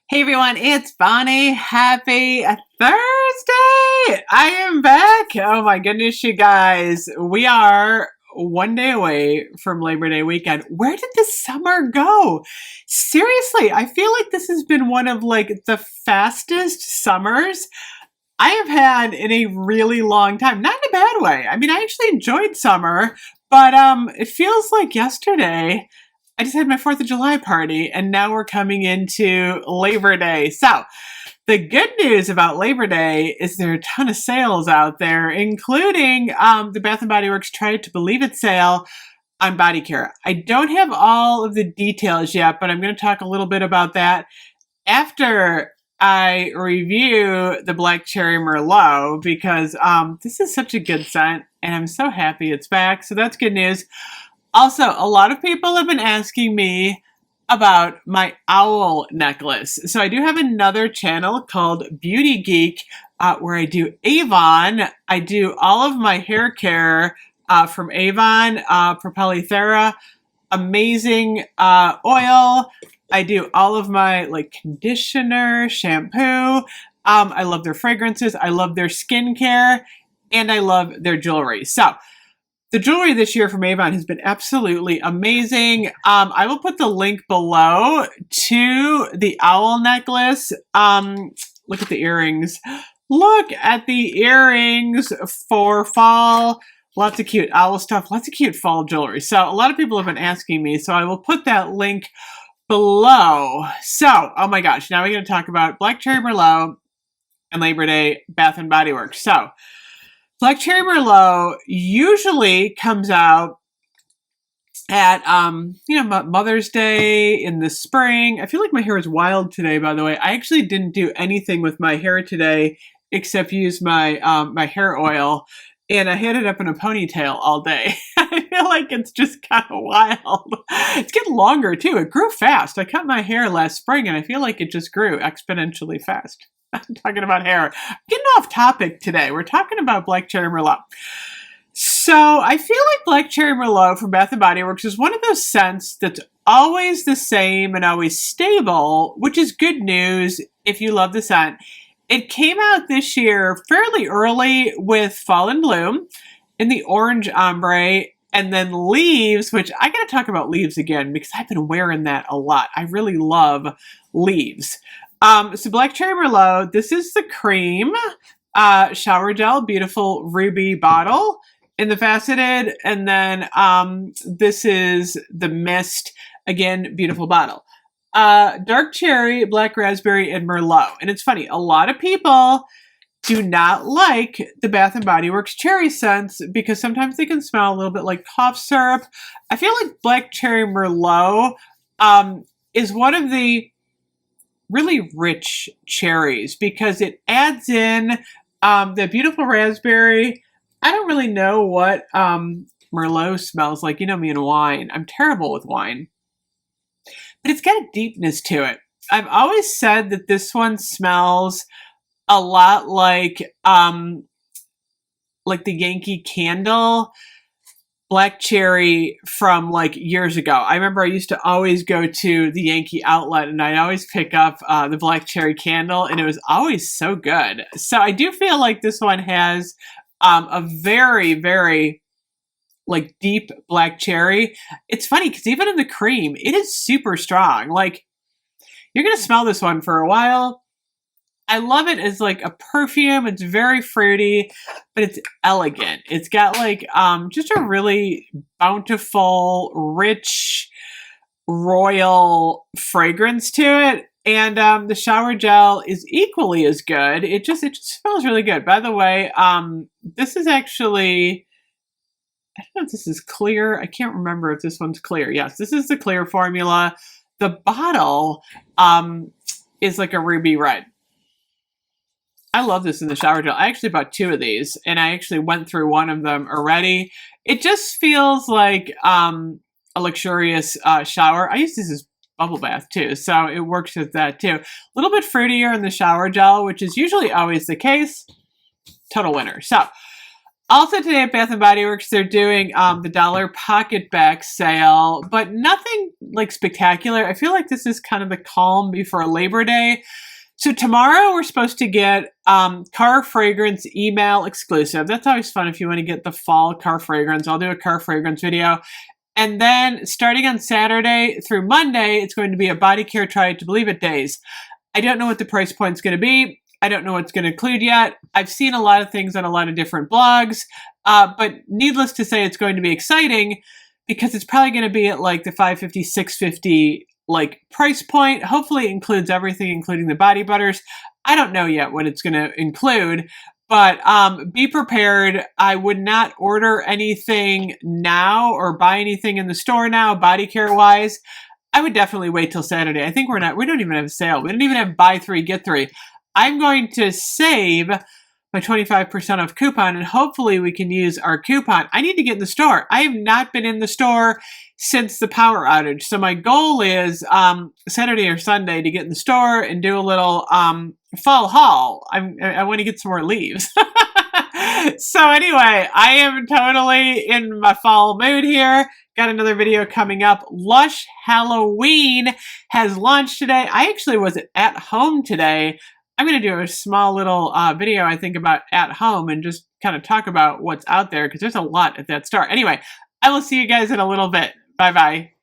Hey everyone, it's Bonnie. Happy Thursday! I am back. Oh my goodness, you guys. We are one day away from Labor Day weekend. Where did the summer go? Seriously, I feel like this has been one of the fastest summers I have had in a really long time. Not in a bad way. I mean, I actually enjoyed summer, but it feels like yesterday I just had my 4th of July party, and now we're coming into Labor Day. So, the good news about Labor Day is there are a ton of sales out there, including the Bath& Body Works Try It to Believe It sale on body care. I don't have all of the details yet, but I'm going to talk a little bit about that after I review the Black Cherry Merlot, because this is such a good scent, and I'm so happy it's back. So that's good news. Also, a lot of people have been asking me about my owl necklace. So I do have another channel called Beauty Geek where I do Avon. I do all of my hair care from Avon, Propelithera, amazing oil. I do all of my conditioner, shampoo. I love their fragrances. I love their skincare, and I love their jewelry. So the jewelry this year from Avon has been absolutely amazing. I will put the link below to the owl necklace. Look at the earrings. Look at the earrings for fall. Lots of cute owl stuff. Lots of cute fall jewelry. So a lot of people have been asking me, so I will put that link below. So, oh my gosh, now we're going to talk about Black Cherry Merlot and Labor Day Bath & Body Works. So, Black Cherry Merlot usually comes out at, Mother's Day in the spring. I feel like my hair is wild today, by the way. I actually didn't do anything with my hair today except use my my hair oil, and I had it up in a ponytail all day. I feel like it's just kind of wild. It's getting longer, too. It grew fast. I cut my hair last spring, and I feel like it just grew exponentially fast. I'm talking about hair. Getting off topic today. We're talking about Black Cherry Merlot. So I feel like Black Cherry Merlot from Bath & Body Works is one of those scents that's always the same and always stable, which is good news if you love the scent. It came out this year fairly early with Fall and Bloom in the orange ombre, and then Leaves, which I got to talk about Leaves again because I've been wearing that a lot. I really love Leaves. So Black Cherry Merlot, this is the cream shower gel, beautiful ruby bottle in the faceted, and then this is the mist, again, beautiful bottle. Dark cherry, black raspberry, and Merlot. And it's funny, a lot of people do not like the Bath & Body Works cherry scents because sometimes they can smell a little bit like cough syrup. I feel like Black Cherry Merlot is one of the really rich cherries because it adds in the beautiful raspberry. I don't really know what Merlot smells like. You know me and wine. I'm terrible with wine. But it's got a deepness to it. I've always said that this one smells a lot like the Yankee Candle black cherry from years ago. I remember I used to always go to the Yankee outlet and I'd always pick up the black cherry candle, and it was always so good. So I do feel like this one has a very, very deep black cherry. It's funny because even in the cream, it is super strong. You're going to smell this one for a while. I love it as a perfume. It's very fruity, but it's elegant. It's got just a really bountiful, rich, royal fragrance to it. And the shower gel is equally as good. It just smells really good. By the way, this is actually, I don't know if this is clear. I can't remember if this one's clear. Yes, this is the clear formula. The bottle is like a ruby red. I love this in the shower gel. I actually bought 2 of these, and I actually went through one of them already. It just feels like a luxurious shower. I use this as bubble bath too, so it works with that too. A little bit fruitier in the shower gel, which is usually always the case. Total winner. So Also today at Bath and Body Works, they're doing the dollar pocket back sale, but nothing like spectacular. I feel like this is kind of the calm before Labor Day. So tomorrow we're supposed to get car fragrance email exclusive. That's always fun if you want to get the fall car fragrance. I'll do a car fragrance video. And then starting on Saturday through Monday, it's going to be a body care try it to believe it days. I don't know what the price point's going to be. I don't know what's going to include yet. I've seen a lot of things on a lot of different blogs, but needless to say, it's going to be exciting because it's probably going to be at like the $550, $650 like price point. Hopefully it includes everything, including the body butters. I don't know yet what it's going to include, but be prepared. I would not order anything now or buy anything in the store now, body care wise. I would definitely wait till Saturday. I think we don't even have a sale. We don't even have buy three, get three. I'm going to save my 25% off coupon, and hopefully we can use our coupon. I need to get in the store. I have not been in the store since the power outage. So my goal is Saturday or Sunday to get in the store and do a little fall haul. I want to get some more leaves. So anyway, I am totally in my fall mood here. Got another video coming up. Lush Halloween has launched today. I actually was at home today. I'm going to do a small little video, I think, about at home and just kind of talk about what's out there because there's a lot at that store. Anyway, I will see you guys in a little bit. Bye-bye.